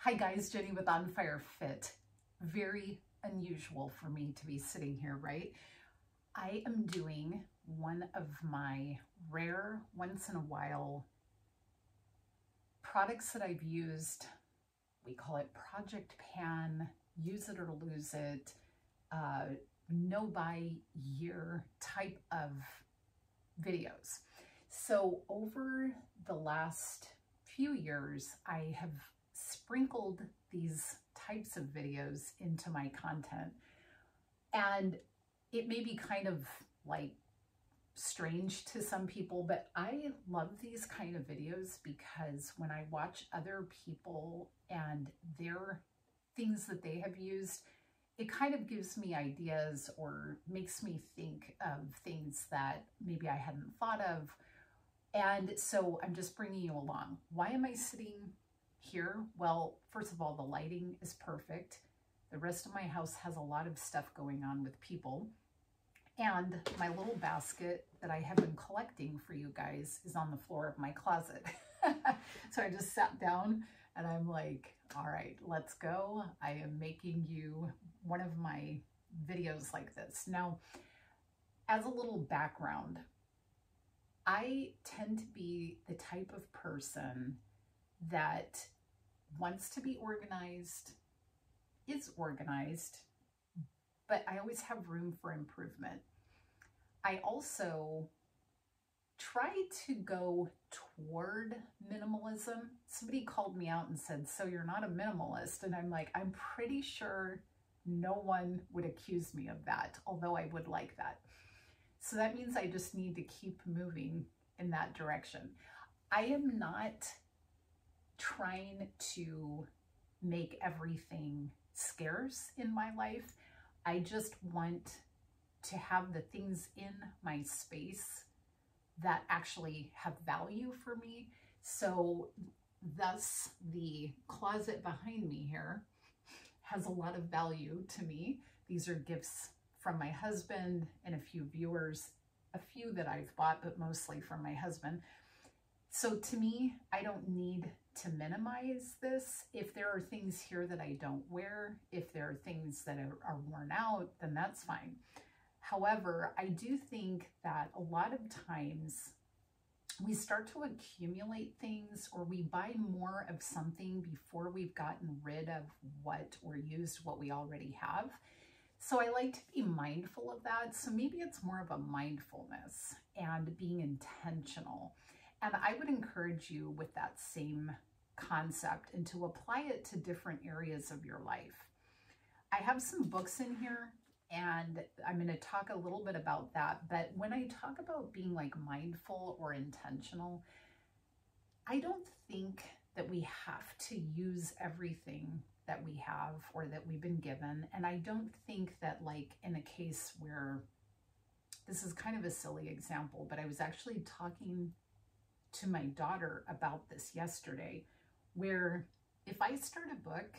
Hi guys, Jenny with On Fire Fit. Very unusual for me to be sitting here, right? I am doing one of my rare, once in a while products that I've used. We call it Project Pan, use it or lose it, no buy year type of videos. So over the last few years, I have sprinkled these types of videos into my content, and it may be kind of like strange to some people, but I love these kind of videos because when I watch other people and their things that they have used, it kind of gives me ideas or makes me think of things that maybe I hadn't thought of. And so I'm just bringing you along. Why am I sitting here? Well, first of all, the lighting is perfect. The rest of my house has a lot of stuff going on with people. And my little basket that I have been collecting for you guys is on the floor of my closet. So I just sat down and I'm like, all right, let's go. I am making you one of my videos like this. Now, as a little background, I tend to be the type of person that wants to be organized, is organized, but I always have room for improvement. I also try to go toward minimalism. Somebody called me out and said, "So you're not a minimalist?" And I'm like, I'm pretty sure no one would accuse me of that, although I would like that. So that means I just need to keep moving in that direction. I am not trying to make everything scarce in my life. I just want to have the things in my space that actually have value for me. So thus the closet behind me here has a lot of value to me. These are gifts from my husband and a few viewers, a few that I've bought, but mostly from my husband. So to me, I don't need to minimize this. If there are things here that I don't wear, if there are things that are worn out, then that's fine. However, I do think that a lot of times we start to accumulate things, or we buy more of something before we've gotten rid of what or used what we already have. So I like to be mindful of that. So maybe it's more of a mindfulness and being intentional. And I would encourage you with that same concept and to apply it to different areas of your life. I have some books in here and I'm going to talk a little bit about that. But when I talk about being like mindful or intentional, I don't think that we have to use everything that we have or that we've been given. And I don't think that, like in a case where, this is kind of a silly example, but I was actually talking to my daughter about this yesterday, where if I start a book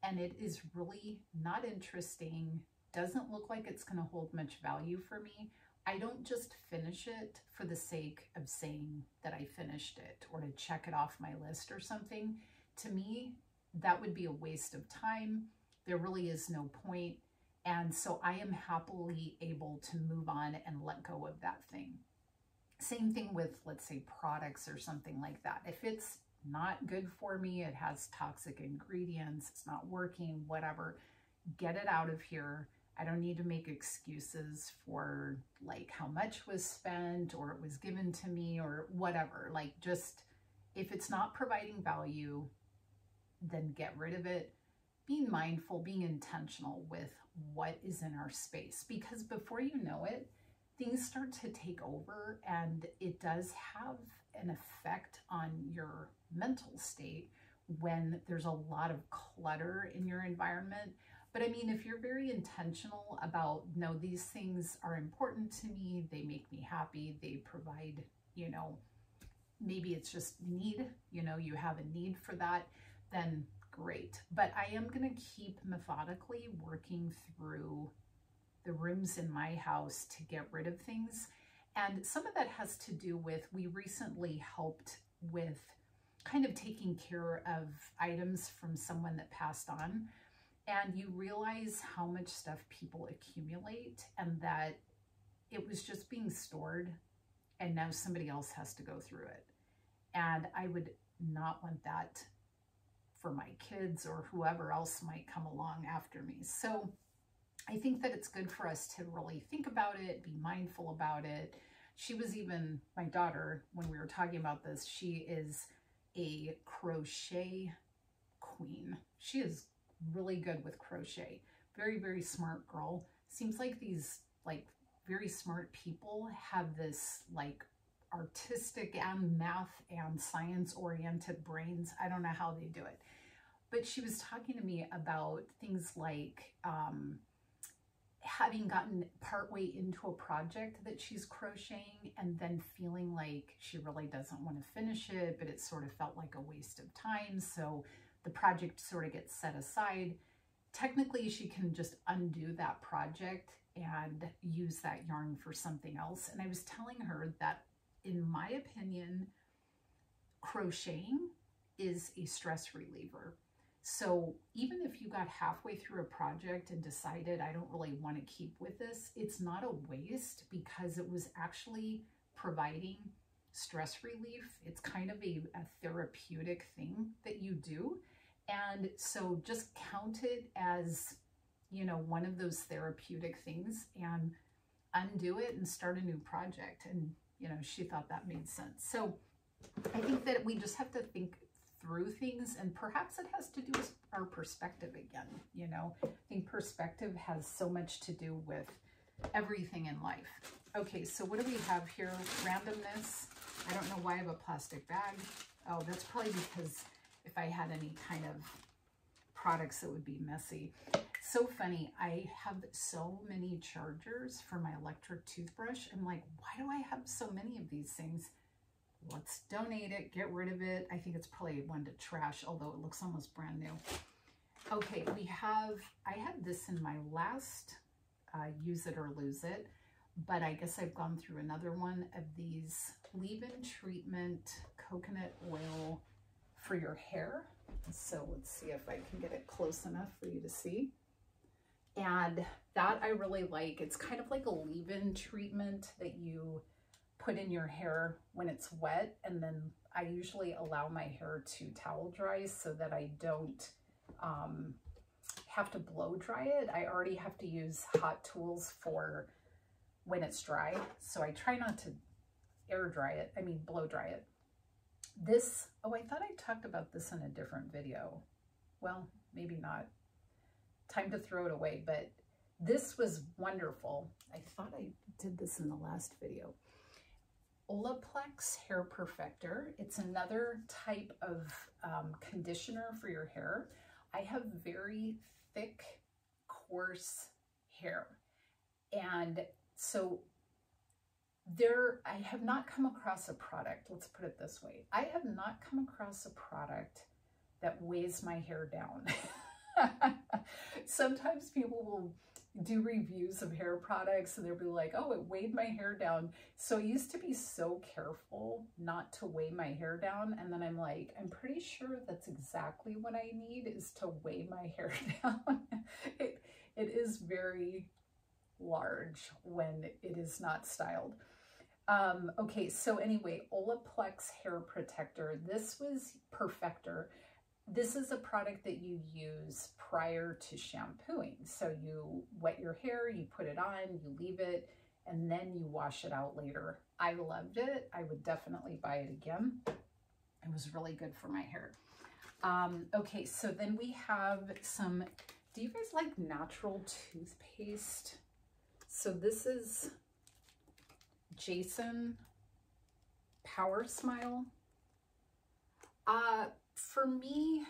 and it is really not interesting, doesn't look like it's going to hold much value for me, I don't just finish it for the sake of saying that I finished it or to check it off my list or something. To me, that would be a waste of time. There really is no point. And so I am happily able to move on and let go of that thing. Same thing with, let's say, products or something like that. If it's not good for me, it has toxic ingredients, it's not working, whatever, get it out of here. I don't need to make excuses for like how much was spent or it was given to me or whatever. Like, just, if it's not providing value, then get rid of it. Being mindful, being intentional with what is in our space, because before you know it, things start to take over, and it does have an effect on your mental state when there's a lot of clutter in your environment. But I mean, if you're very intentional about, no, these things are important to me, they make me happy, they provide, you know, maybe it's just need, you know, you have a need for that, then great. But I am going to keep methodically working through the rooms in my house to get rid of things. And some of that has to do with, we recently helped with kind of taking care of items from someone that passed on. And you realize how much stuff people accumulate and that it was just being stored and now somebody else has to go through it. And I would not want that for my kids or whoever else might come along after me. So I think that it's good for us to really think about it, be mindful about it. She was even, my daughter, when we were talking about this, she is a crochet queen. She is really good with crochet. Very, very smart girl. Seems like these like very smart people have this like artistic and math and science oriented brains. I don't know how they do it. But she was talking to me about things like having gotten partway into a project that she's crocheting and then feeling like she really doesn't want to finish it, but it sort of felt like a waste of time. So the project sort of gets set aside. Technically, she can just undo that project and use that yarn for something else. And I was telling her that, in my opinion, crocheting is a stress reliever. So even if you got halfway through a project and decided, I don't really want to keep with this, it's not a waste because it was actually providing stress relief. It's kind of a therapeutic thing that you do. And so just count it as, you know, one of those therapeutic things and undo it and start a new project. And, you know, she thought that made sense. So I think that we just have to think through things, and perhaps it has to do with our perspective again. You know, I think perspective has so much to do with everything in life. Okay, so what do we have here? Randomness. I don't know why I have a plastic bag. Oh, that's probably because if I had any kind of products, it would be messy. So funny. I have so many chargers for my electric toothbrush. I'm like, why do I have so many of these things? Let's donate it, get rid of it. I think it's probably one to trash, although it looks almost brand new. Okay, I had this in my last use it or lose it, but I guess I've gone through another one of these leave-in treatment coconut oil for your hair. So let's see if I can get it close enough for you to see. And that I really like. It's kind of like a leave-in treatment that you put in your hair when it's wet, and then I usually allow my hair to towel dry so that I don't have to blow dry it. I already have to use hot tools for when it's dry, so I try not to blow dry it. This, oh, I thought I talked about this in a different video. Well, maybe not. Time to throw it away, but this was wonderful. I thought I did this in the last video. Olaplex Hair Perfector. It's another type of conditioner for your hair. I have very thick, coarse hair. And so I have not come across a product, let's put it this way. I have not come across a product that weighs my hair down. Sometimes people will do reviews of hair products and they'll be like, oh, it weighed my hair down. So I used to be so careful not to weigh my hair down. And then I'm like, I'm pretty sure that's exactly what I need, is to weigh my hair down. It is very large when it is not styled. Okay, so anyway, Olaplex Hair Protector. This was Perfector. This is a product that you use prior to shampooing. So you wet your hair, you put it on, you leave it, and then you wash it out later. I loved it. I would definitely buy it again. It was really good for my hair. Okay, so then we have some, do you guys like natural toothpaste? So this is Jason Power Smile. For me,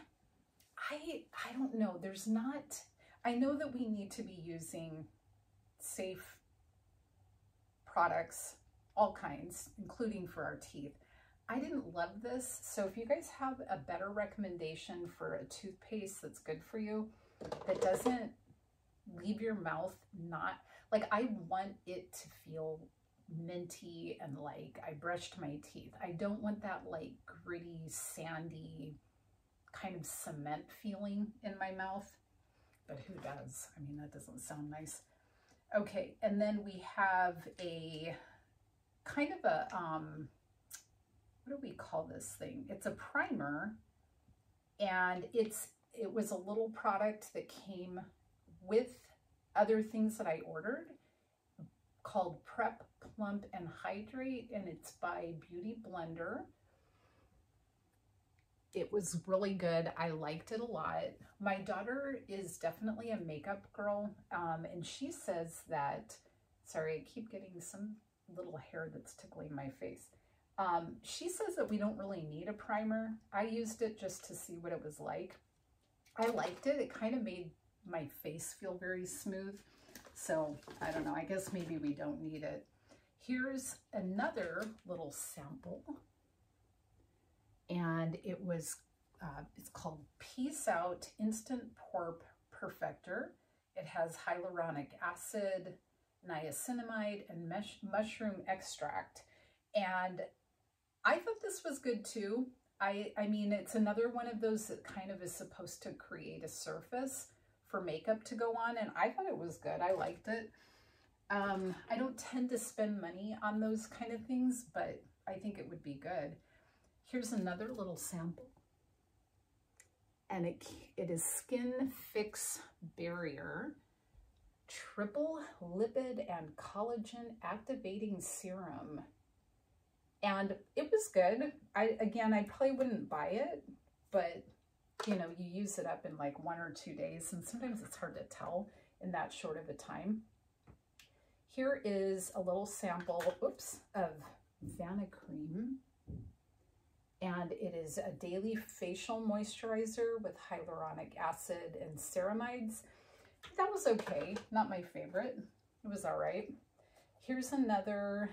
I don't know. There's not, I know that we need to be using safe products, all kinds, including for our teeth. I didn't love this. So if you guys have a better recommendation for a toothpaste that's good for you, that doesn't leave your mouth not, like, I want it to feel minty and like I brushed my teeth. I don't want that like gritty, sandy kind of cement feeling in my mouth, but who does? I mean, that doesn't sound nice. Okay, and then we have a kind of a, what do we call this thing? It's a primer, and it was a little product that came with other things that I ordered called Prep, Plump, and Hydrate, and it's by Beauty Blender. It was really good. I liked it a lot. My daughter is definitely a makeup girl, and she says that, sorry, I keep getting some little hair that's tickling my face. She says that we don't really need a primer. I used it just to see what it was like. I liked it. It kind of made my face feel very smooth. So I don't know, I guess maybe we don't need it. Here's another little sample. And it was, it's called Peace Out Instant Pore Perfector. It has hyaluronic acid, niacinamide, and mushroom extract. And I thought this was good too. I mean, it's another one of those that kind of is supposed to create a surface for makeup to go on, and I thought it was good. I liked it. I don't tend to spend money on those kind of things, but I think it would be good. Here's another little sample, and it is Skin Fix Barrier Triple Lipid and Collagen Activating Serum. And it was good. Again, I probably wouldn't buy it, but you know, you use it up in like 1 or 2 days, and sometimes it's hard to tell in that short of a time. Here is a little sample, oops, of Vanna Cream. And it is a daily facial moisturizer with hyaluronic acid and ceramides. That was okay, not my favorite. It was all right. Here's another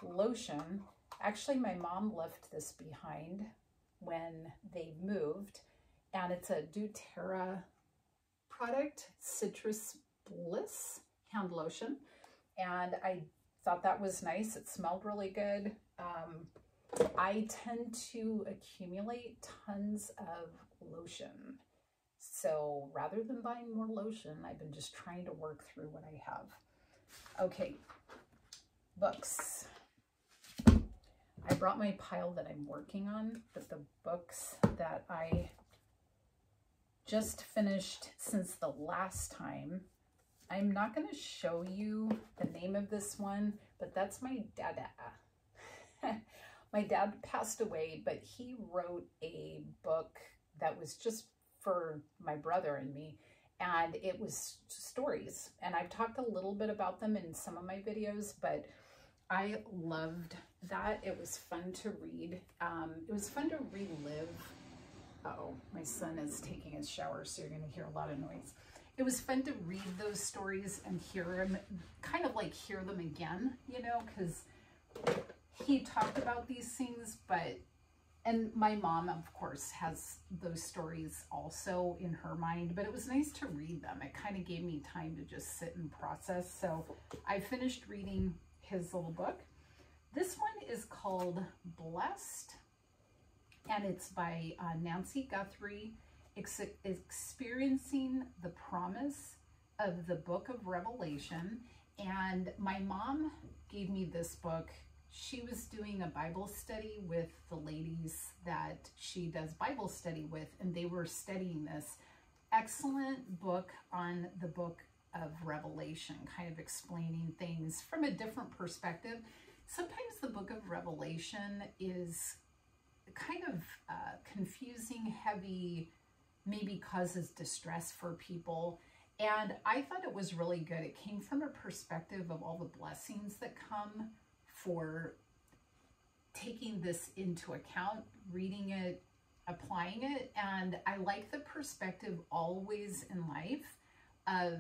lotion. Actually, my mom left this behind when they moved, and it's a doTERRA product, Citrus Bliss hand lotion, and I thought that was nice. It smelled really good. I tend to accumulate tons of lotion, so rather than buying more lotion, I've been just trying to work through what I have. Okay, books. I brought my pile that I'm working on, but the books that I just finished since the last time, I'm not going to show you the name of this one, but that's my dada. My dad passed away, but he wrote a book that was just for my brother and me, and it was stories. And I've talked a little bit about them in some of my videos, but I loved that. It was fun to read. It was fun to relive. Uh-oh, my son is taking a shower, so you're going to hear a lot of noise. It was fun to read those stories and hear them, kind of like hear them again, you know, because he talked about these things, but, and my mom, of course, has those stories also in her mind, but it was nice to read them. It kind of gave me time to just sit and process. So I finished reading his little book. This one is called Blessed, and it's by Nancy Guthrie, Experiencing the Promise of the Book of Revelation. And my mom gave me this book. She was doing a Bible study with the ladies that she does Bible study with, and they were studying this excellent book on the book of Revelation, kind of explaining things from a different perspective. Sometimes the book of Revelation is kind of confusing, heavy, maybe causes distress for people. And I thought it was really good. It came from a perspective of all the blessings that come for taking this into account, reading it, applying it. And I like the perspective always in life of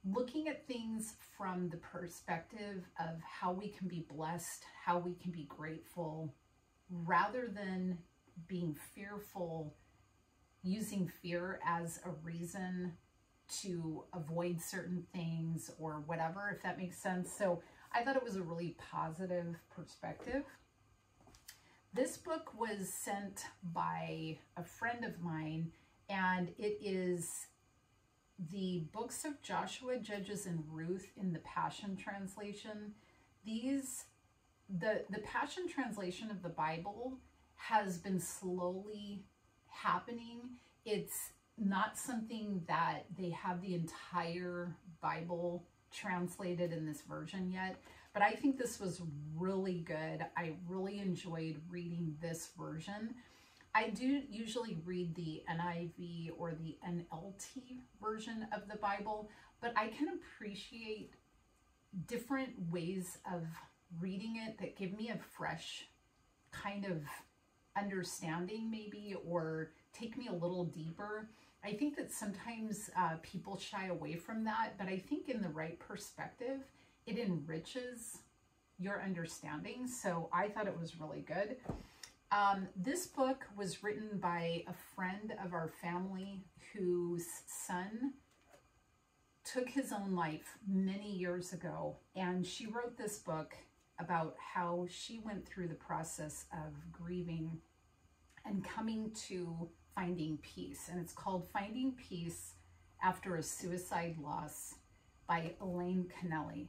looking at things from the perspective of how we can be blessed, how we can be grateful, rather than being fearful, using fear as a reason to avoid certain things or whatever, if that makes sense. So I thought it was a really positive perspective. This book was sent by a friend of mine, and it is the books of Joshua, Judges, and Ruth in the Passion Translation. The Passion Translation of the Bible has been slowly happening. It's not something that they have the entire Bible translated in this version yet, but I think this was really good. I really enjoyed reading this version. I do usually read the NIV or the NLT version of the Bible, but I can appreciate different ways of reading it that give me a fresh kind of understanding maybe, or take me a little deeper. I think that sometimes people shy away from that, but I think in the right perspective, it enriches your understanding. So I thought it was really good. This book was written by a friend of our family whose son took his own life many years ago. And she wrote this book about how she went through the process of grieving and coming to finding peace. And it's called Finding Peace After a Suicide Loss by Elaine Kennelly.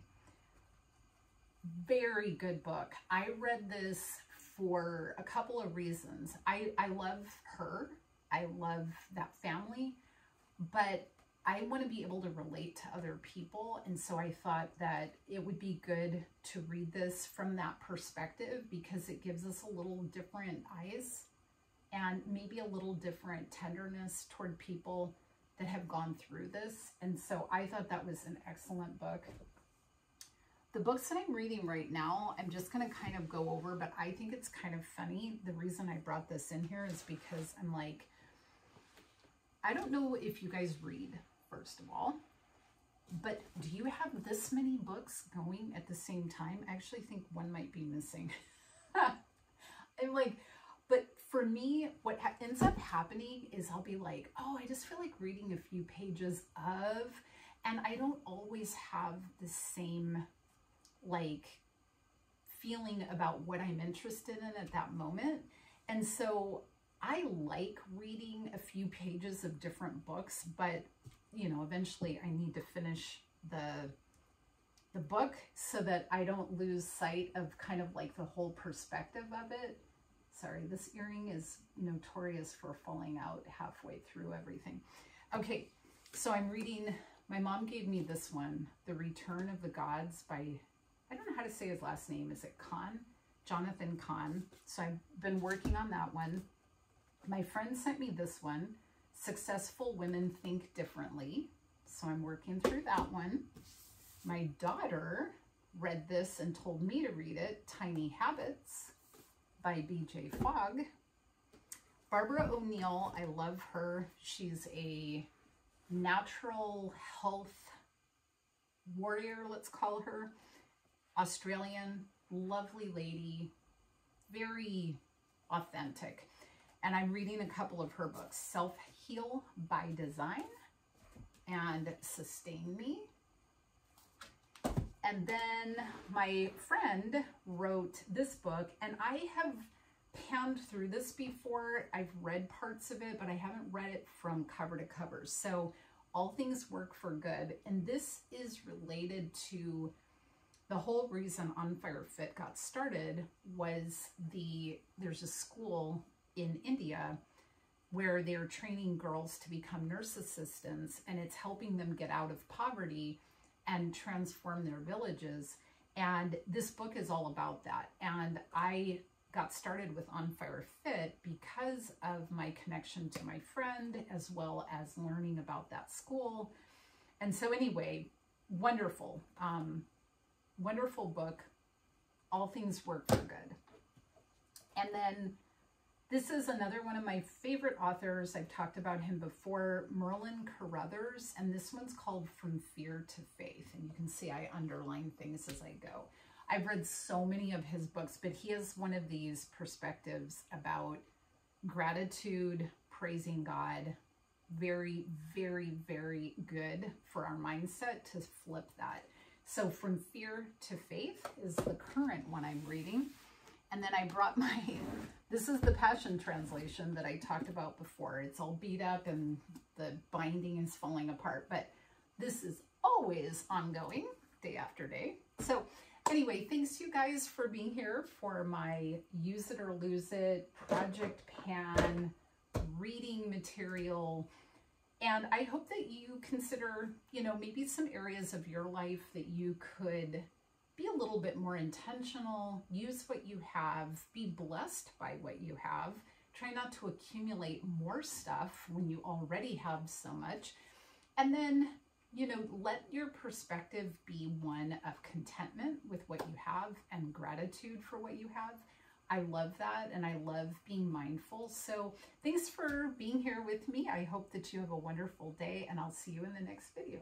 Very good book. I read this for a couple of reasons. I love her. I love that family, but I want to be able to relate to other people. And so I thought that it would be good to read this from that perspective, because it gives us a little different eyes and maybe a little different tenderness toward people that have gone through this. And so I thought that was an excellent book. The books that I'm reading right now, I'm just going to kind of go over, but I think it's kind of funny. The reason I brought this in here is because I'm like, I don't know if you guys read, first of all, but do you have this many books going at the same time? I actually think one might be missing. I'm like, but for me, what ends up happening is I'll be like, oh, I just feel like reading a few pages of, and I don't always have the same like feeling about what I'm interested in at that moment. And so I like reading a few pages of different books, but you know, eventually I need to finish the book so that I don't lose sight of kind of like the whole perspective of it. Sorry, this earring is notorious for falling out halfway through everything. Okay, so I'm reading, my mom gave me this one, The Return of the Gods by, I don't know how to say his last name. Is it Kahn? Jonathan Kahn. So I've been working on that one. My friend sent me this one, Successful Women Think Differently. So I'm working through that one. My daughter read this and told me to read it, Tiny Habits by B.J. Fogg. Barbara O'Neill, I love her. She's a natural health warrior, let's call her. Australian, lovely lady, very authentic. And I'm reading a couple of her books, Self-Heal by Design and Sustain Me. And then my friend wrote this book, and I have panned through this before. I've read parts of it, but I haven't read it from cover to cover. So All Things Work for Good. And this is related to the whole reason On Fire Fit got started was there's a school in India where they're training girls to become nurse assistants, and it's helping them get out of poverty and transform their villages. And this book is all about that. And I got started with On Fire Fit because of my connection to my friend, as well as learning about that school. And so anyway, wonderful, wonderful book. All Things Work for Good. And then this is another one of my favorite authors. I've talked about him before, Merlin Carothers, and this one's called From Fear to Faith. And you can see I underline things as I go. I've read so many of his books, but he has one of these perspectives about gratitude, praising God. Very, very, very good for our mindset to flip that. So From Fear to Faith is the current one I'm reading. And then I brought this is the Passion Translation that I talked about before. It's all beat up and the binding is falling apart, but this is always ongoing, day after day. So anyway, thanks you guys for being here for my Use It or Lose It project pan reading material. And I hope that you consider, you know, maybe some areas of your life that you could be a little bit more intentional, use what you have, be blessed by what you have. Try not to accumulate more stuff when you already have so much. And then, you know, let your perspective be one of contentment with what you have and gratitude for what you have. I love that, and I love being mindful. So thanks for being here with me. I hope that you have a wonderful day, and I'll see you in the next video.